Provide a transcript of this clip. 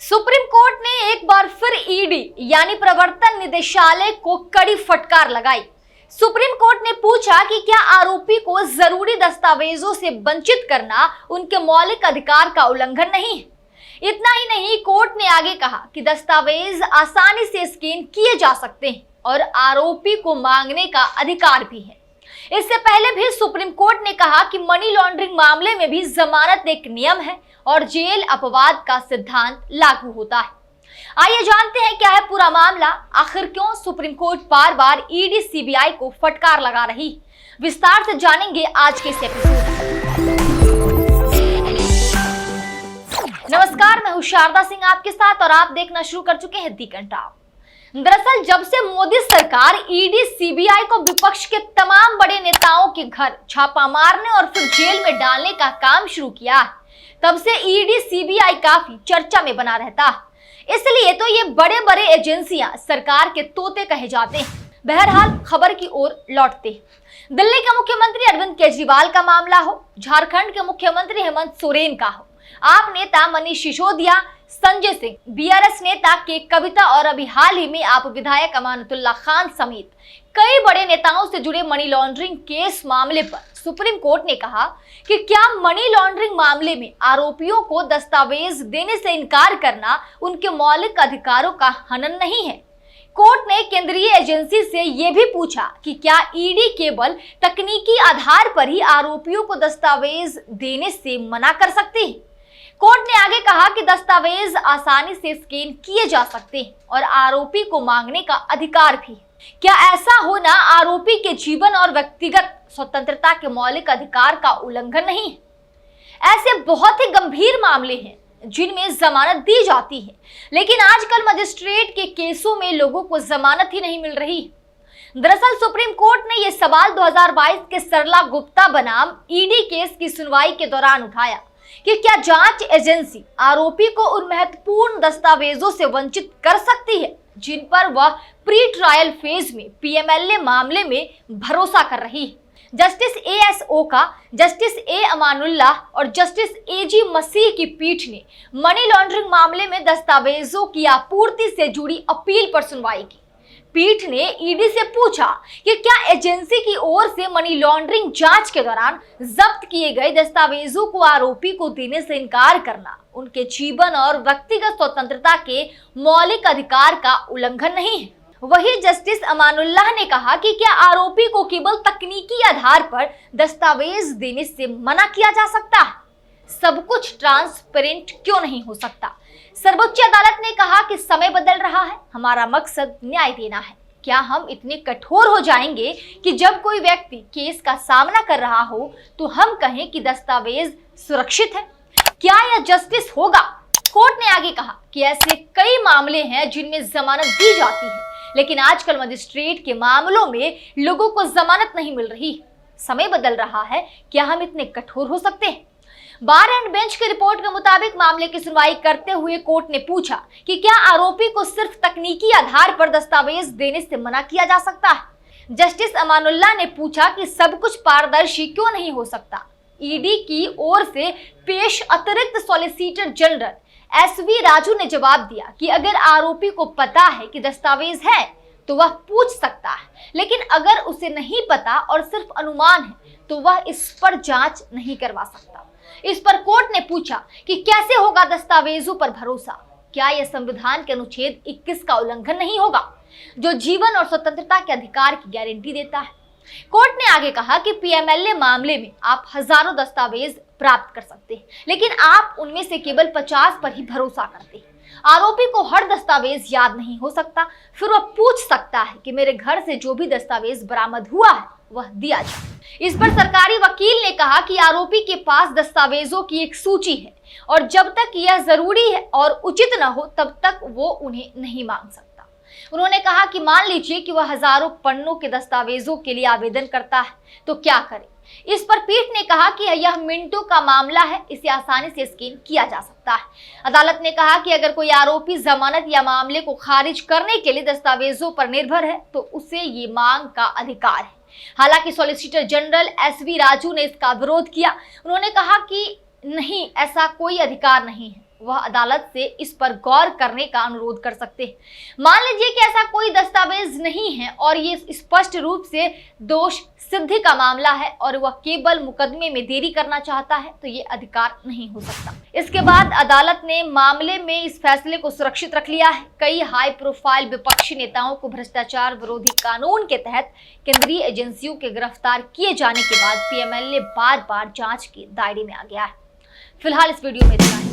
Supreme court ने एक बार फिर ईडी यानी प्रवर्तन निदेशालय को कड़ी फटकार लगाई। सुप्रीम कोर्ट ने पूछा कि क्या आरोपी को जरूरी दस्तावेजों से वंचित करना उनके मौलिक अधिकार का उल्लंघन नहीं है। इतना ही नहीं, कोर्ट ने आगे कहा कि दस्तावेज आसानी से स्कैन किए जा सकते हैं और आरोपी को मांगने का अधिकार भी है। इससे पहले भी सुप्रीम कोर्ट ने कहा कि मनी लॉन्ड्रिंग मामले में भी जमानत एक नियम है और जेल अपवाद का सिद्धांत लागू होता है। आइए जानते हैं क्या है पूरा मामला, आखिर क्यों सुप्रीम कोर्ट बार बार ईडी सीबीआई को फटकार लगा रही। विस्तार से जानेंगे आज के इस एपिसोड में। नमस्कार, मैं हूं शारदा सिंह आपके साथ और आप देखना शुरू कर चुके हैं दी घंटा। दरअसल जब से मोदी सरकार ईडी सीबीआई को विपक्ष के तमाम बड़े नेताओं के घर छापा मारने और फिर जेल में डालने का काम शुरू किया, तब से ईडी सीबीआई काफी चर्चा में बना रहता है। इसलिए तो ये बड़े बड़े एजेंसियां सरकार के तोते कहे जाते हैं। बहरहाल खबर की ओर लौटते हैं। दिल्ली के मुख्यमंत्री अरविंद केजरीवाल का मामला हो, झारखंड के मुख्यमंत्री हेमंत सोरेन का हो, आप नेता मनीष सिसोदिया, संजय सिंह, बीआरएस नेता के कविता और अभी हाल ही में आप विधायक अमानतुल्लाह खान समेत कई बड़े नेताओं से जुड़े मनी लॉन्ड्रिंग केस मामले पर सुप्रीम कोर्ट ने कहा कि क्या मनी लॉन्ड्रिंग मामले में आरोपियों को दस्तावेज देने से इनकार करना उनके मौलिक अधिकारों का हनन नहीं है। कोर्ट ने केंद्रीय एजेंसी से यह भी पूछा कि क्या ईडी केवल तकनीकी आधार पर ही आरोपियों को दस्तावेज देने से मना कर सकती है। कोर्ट ने आगे कहा कि दस्तावेज आसानी से स्कैन किए जा सकते हैं और आरोपी को मांगने का अधिकार भी है। क्या ऐसा होना आरोपी के जीवन और व्यक्तिगत स्वतंत्रता के मौलिक अधिकार का उल्लंघन नहीं है? ऐसे बहुत ही गंभीर मामले हैं जिनमें जमानत दी जाती है, लेकिन आजकल मजिस्ट्रेट के केसों में लोगों को जमानत ही नहीं मिल रही। दरअसल सुप्रीम कोर्ट ने यह सवाल 2022 के सरला गुप्ता बनाम ईडी केस की सुनवाई के दौरान उठाया कि क्या जांच एजेंसी आरोपी को उन महत्वपूर्ण दस्तावेजों से वंचित कर सकती है जिन पर वह प्री ट्रायल फेज में पीएमएलए मामले में भरोसा कर रही है। जस्टिस एएस ओका, जस्टिस ए अमानुल्लाह और जस्टिस एजी मसीह की पीठ ने मनी लॉन्ड्रिंग मामले में दस्तावेजों की आपूर्ति से जुड़ी अपील पर सुनवाई की। पीठ ने ईडी से पूछा कि क्या एजेंसी की ओर से मनी लॉन्ड्रिंग जांच के दौरान जब्त किए गए दस्तावेजों को आरोपी को देने से इनकार करना उनके जीवन और व्यक्तिगत स्वतंत्रता के मौलिक अधिकार का उल्लंघन नहीं है। वही जस्टिस अमानुल्लाह ने कहा कि क्या आरोपी को केवल तकनीकी आधार पर दस्तावेज देने से मना किया जा सकता है? सब कुछ ट्रांसपेरेंट क्यों नहीं हो सकता? सर्वोच्च अदालत ने कहा कि समय बदल रहा है, हमारा मकसद न्याय देना है। क्या हम इतने कठोर हो जाएंगे कि जब कोई व्यक्ति केस का सामना कर रहा हो तो हम कहें कि दस्तावेज सुरक्षित है? क्या यह जस्टिस होगा? कोर्ट ने आगे कहा कि ऐसे कई मामले हैं जिनमें जमानत दी जाती है, लेकिन आजकल मजिस्ट्रेट के मामलों में लोगों को जमानत नहीं मिल रही। समय बदल रहा है, क्या हम इतने कठोर हो सकते हैं? बार एंड बेंच की रिपोर्ट के मुताबिक मामले की सुनवाई करते हुए कोर्ट ने पूछा कि क्या आरोपी को सिर्फ तकनीकी आधार पर दस्तावेज देने से मना किया जा सकता है? जस्टिस अमानुल्लाह ने पूछा कि सब कुछ पारदर्शी क्यों नहीं हो सकता? ईडी की ओर से पेश अतिरिक्त सॉलिसिटर जनरल एसवी राजू ने जवाब दिया कि अगर आरोपी को पता है कि दस्तावेज है तो वह पूछ सकता है, लेकिन अगर उसे नहीं पता और सिर्फ अनुमान है तो वह इस पर जांच नहीं करवा सकता। इस पर कोर्ट ने पूछा कि कैसे होगा दस्तावेजों पर भरोसा? क्या यह संविधान के अनुच्छेद 21 का उल्लंघन नहीं होगा, जो जीवन और स्वतंत्रता के अधिकार की गारंटी देता है? कोर्ट ने आगे कहा कि पीएमएलए मामले में आप हजारों दस्तावेज प्राप्त कर सकते हैं, लेकिन आप उनमें से केवल 50 पर ही भरोसा करते हैं। आरोपी को हर दस्तावेज याद नहीं हो सकता, फिर वह पूछ सकता है कि मेरे घर से जो भी दस्तावेज बरामद हुआ है वह दिया जाए। इस पर सरकारी वकील ने कहा कि आरोपी के पास दस्तावेजों की एक सूची है और जब तक यह जरूरी है और उचित न हो तब तक वो उन्हें नहीं मांग सकता। उन्होंने कहा कि मान लीजिए कि वह हजारों पन्नों के दस्तावेजों के लिए आवेदन करता है तो क्या करे? इस पर पीठ ने कहा कि यह मिनटों का मामला है, इसे आसानी से स्कैन किया जा सकता है। अदालत ने कहा कि अगर कोई आरोपी जमानत या मामले को खारिज करने के लिए दस्तावेजों पर निर्भर है तो उसे ये मांग का अधिकार है। हालांकि सॉलिसिटर जनरल एसवी राजू ने इसका विरोध किया। उन्होंने कहा कि नहीं, ऐसा कोई अधिकार नहीं है। वह अदालत से इस पर गौर करने का अनुरोध कर सकते हैं। मान लीजिए कि ऐसा कोई दस्तावेज नहीं है और ये स्पष्ट रूप से दोष सिद्धि का मामला है और वह केवल मुकदमे में देरी करना चाहता है, तो ये अधिकार नहीं हो सकता। इसके बाद अदालत ने मामले में इस फैसले को सुरक्षित रख लिया है। कई हाई प्रोफाइल विपक्षी नेताओं को भ्रष्टाचार विरोधी कानून के तहत केंद्रीय एजेंसियों के गिरफ्तार किए जाने के बाद पीएमएलए बार बार जांच के दायरे में आ गया है। फिलहाल इस वीडियो में इतना ही।